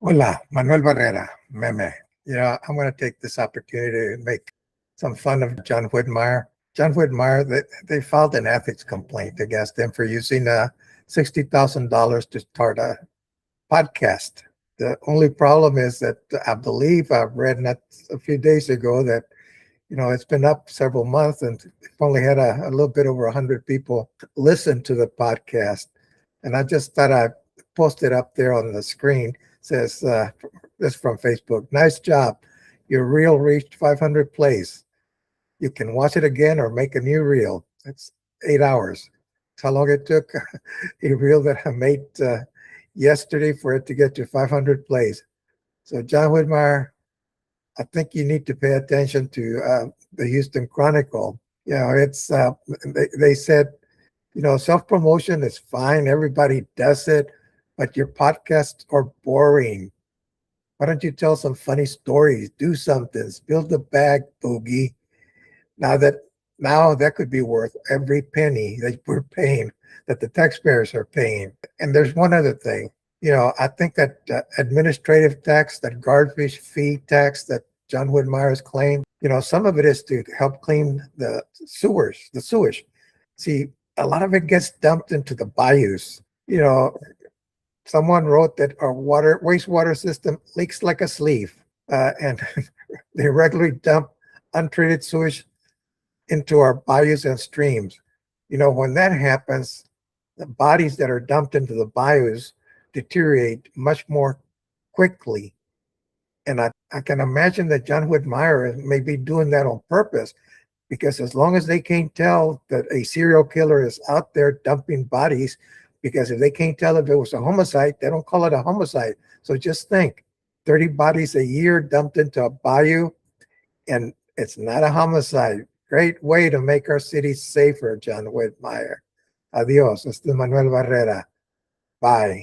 Hola, Manuel Barrera, Meme. I'm going to take this opportunity to make some fun of John Whitmire. John Whitmire, they filed an ethics complaint against him for using $60,000 to start a podcast. The only problem is that I believe I've read not a few days ago that, it's been up several months and it's only had a little bit over 100 people listen to the podcast. And I just thought I'd post it up there on the screen. It says, this from Facebook. Nice job. Your reel reached 500 plays. You can watch it again or make a new reel. It's 8 hours. That's how long it took a reel that I made yesterday for it to get to 500 plays. So John Whitmire, I think you need to pay attention to the Houston Chronicle. It's they said, self-promotion is fine. Everybody does it, but your podcasts are boring. Why don't you tell some funny stories? Do something. Spill the bag, Boogie. Now that could be worth every penny that we're paying, that the taxpayers are paying. And there's one other thing. I think that administrative tax, that garbage fee tax that John Whitmire has claimed, some of it is to help clean the sewage. See, a lot of it gets dumped into the bayous. Someone wrote that our wastewater system leaks like a sleeve, and they regularly dump untreated sewage into our bayous and streams. When that happens, the bodies that are dumped into the bayous deteriorate much more quickly. And I can imagine that John Whitmire may be doing that on purpose, because as long as they can't tell that a serial killer is out there dumping bodies, because if they can't tell if it was a homicide, they don't call it a homicide. So just think, 30 bodies a year dumped into a bayou, and it's not a homicide. Great way to make our city safer, John Whitmire. Adios. Este es Manuel Barrera. Bye.